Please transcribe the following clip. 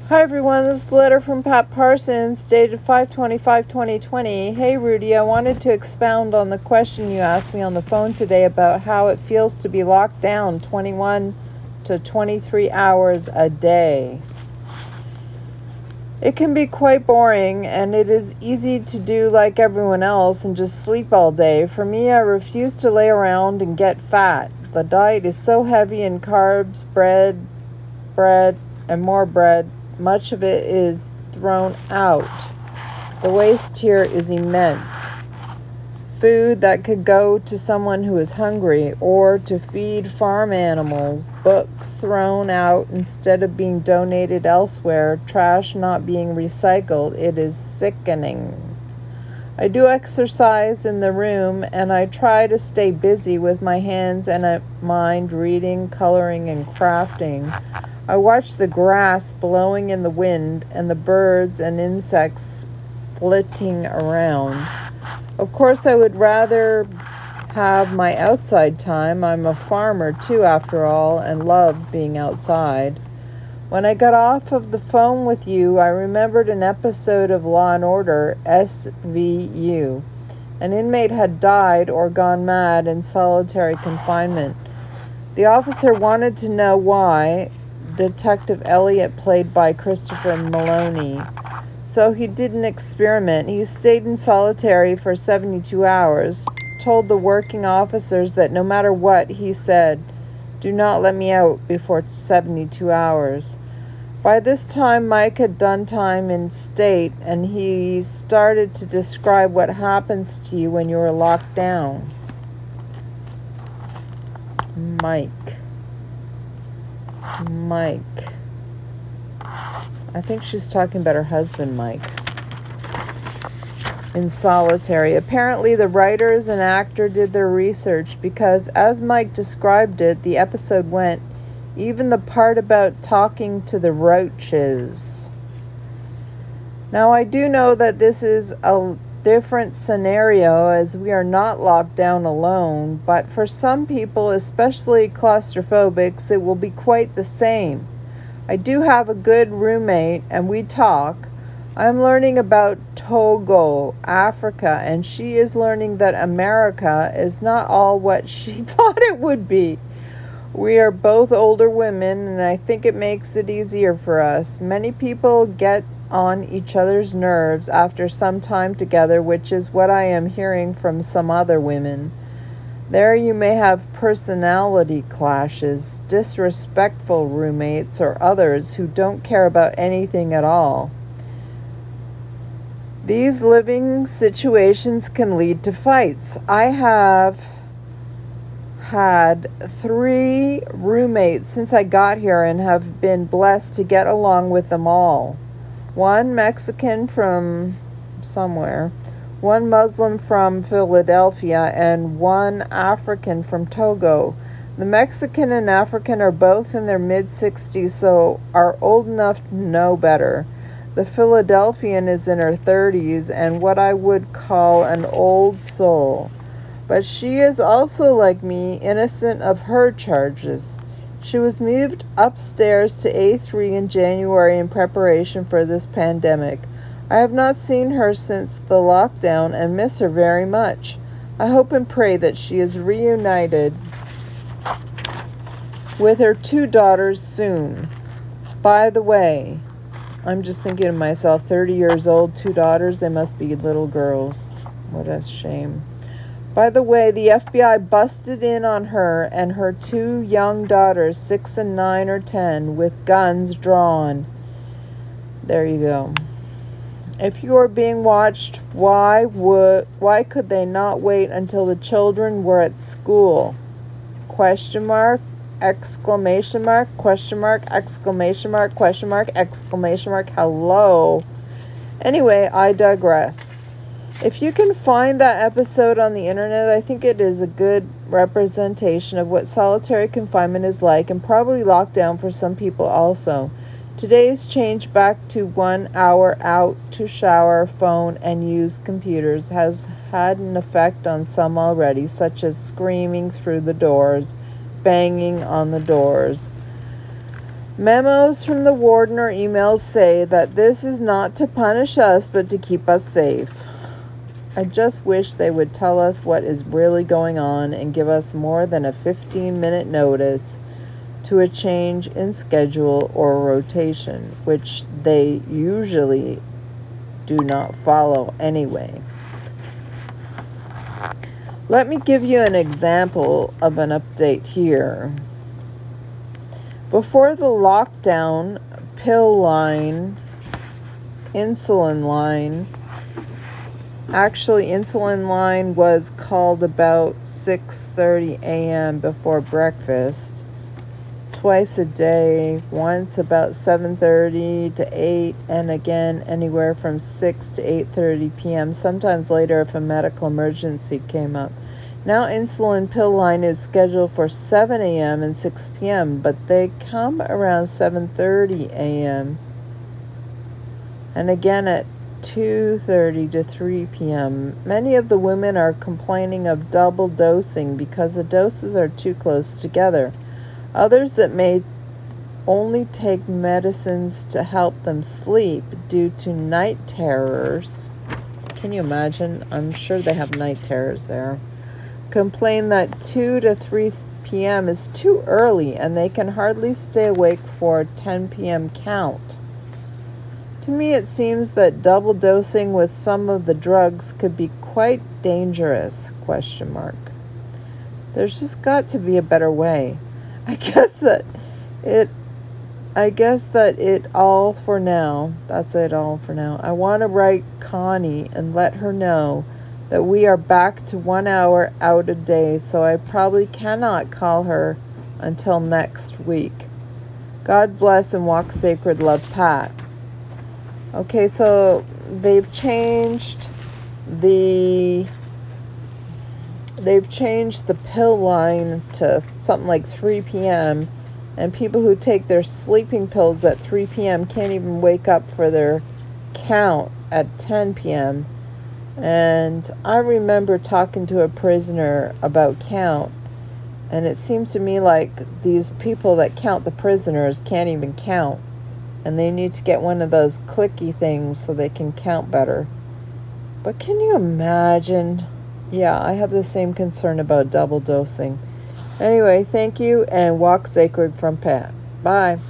Hi everyone, this is a letter from Pat Parsons, dated 5/25/2020. Hey Rudy, I wanted to expound on the question you asked me on the phone today about how it feels to be locked down 21 to 23 hours a day. It can be quite boring, and it is easy to do like everyone else and just sleep all day. For me, I refuse to lay around and get fat. The diet is so heavy in carbs, bread, and more bread. Much of it is thrown out. The waste here is immense. Food that could go to someone who is hungry or to feed farm animals, books thrown out instead of being donated elsewhere, trash not being recycled. It is sickening. I do exercise in the room, and I try to stay busy with my hands and mind, reading, coloring, and crafting. I watch the grass blowing in the wind and the birds and insects flitting around. Of course, I would rather have my outside time. I'm a farmer too, after all, and love being outside. When I got off of the phone with you, I remembered an episode of Law and Order, SVU. An inmate had died or gone mad in solitary confinement. The officer wanted to know why. Detective Elliot, played by Christopher Maloney. So he did an experiment. He stayed in solitary for 72 hours, told the working officers that no matter what he said, do not let me out before 72 hours. By this time, Mike had done time in state, and he started to describe what happens to you when you are locked down. Mike. I think she's talking about her husband, Mike. In solitary. Apparently, the writers and actor did their research because, as Mike described it, the episode went, even the part about talking to the roaches. Now, I do know that this is a different scenario as we are not locked down alone, but for some people, especially claustrophobics, it will be quite the same. I do have a good roommate and we talk. I'm learning about Togo, Africa, and she is learning that America is not all what she thought it would be. We are both older women, and I think it makes it easier for us. Many people get on each other's nerves after some time together, which is what I am hearing from some other women. There you may have personality clashes, disrespectful roommates, or others who don't care about anything at all. These living situations can lead to fights. I have had 3 roommates since I got here and have been blessed to get along with them all. One Mexican from somewhere, one Muslim from Philadelphia, and one African from Togo. The Mexican and African are both in their mid-60s, so are old enough to know better. The Philadelphian is in her 30s and what I would call an old soul. But she is also, like me, innocent of her charges. She was moved upstairs to A3 in January in preparation for this pandemic. I have not seen her since the lockdown and miss her very much. I hope and pray that she is reunited with her 2 daughters soon. By the way, I'm just thinking to myself, 30 years old, 2 daughters, they must be little girls. What a shame. By the way, the FBI busted in on her and her 2 young daughters, 6 and 9 or 10, with guns drawn. There you go. If you are being watched, why could they not wait until the children were at school? Question mark, exclamation mark, question mark, exclamation mark, question mark, exclamation mark, hello. Anyway, I digress. If you can find that episode on the internet, I think it is a good representation of what solitary confinement is like, and probably lockdown for some people also. Today's change back to 1 hour out to shower, phone, and use computers has had an effect on some already, such as screaming through the doors, banging on the doors. Memos from the warden or emails say that this is not to punish us but to keep us safe. I just wish they would tell us what is really going on and give us more than a 15-minute notice to a change in schedule or rotation, which they usually do not follow anyway. Let me give you an example of an update here. Before the lockdown, pill line, insulin line, actually insulin line was called about 6:30 a.m. before breakfast, twice a day, once about 7:30 to 8, and again anywhere from 6 to 8:30 p.m., sometimes later if a medical emergency came up. Now insulin pill line is scheduled for 7 a.m. and 6 p.m., but they come around 7:30 a.m. and again at 2:30 to 3 p.m. Many of the women are complaining of double dosing because the doses are too close together. Others that may only take medicines to help them sleep due to night terrors. Can you imagine? I'm sure they have night terrors there. Complain that 2 to 3 p.m. is too early and they can hardly stay awake for a 10 p.m. count. To me, it seems that double dosing with some of the drugs could be quite dangerous, ? There's just got to be a better way. I guess that it all for now. That's it all for now. I want to write Connie and let her know that we are back to 1 hour out a day, so I probably cannot call her until next week. God bless and walk sacred. Love, Pat. Okay, so they've changed the pill line to something like 3 p.m. and people who take their sleeping pills at 3 p.m. can't even wake up for their count at 10 p.m. And I remember talking to a prisoner about count, and it seems to me like these people that count the prisoners can't even count, and they need to get one of those clicky things so they can count better. But can you imagine? Yeah, I have the same concern about double dosing. Anyway, thank you, and walk sacred from Pat. Bye.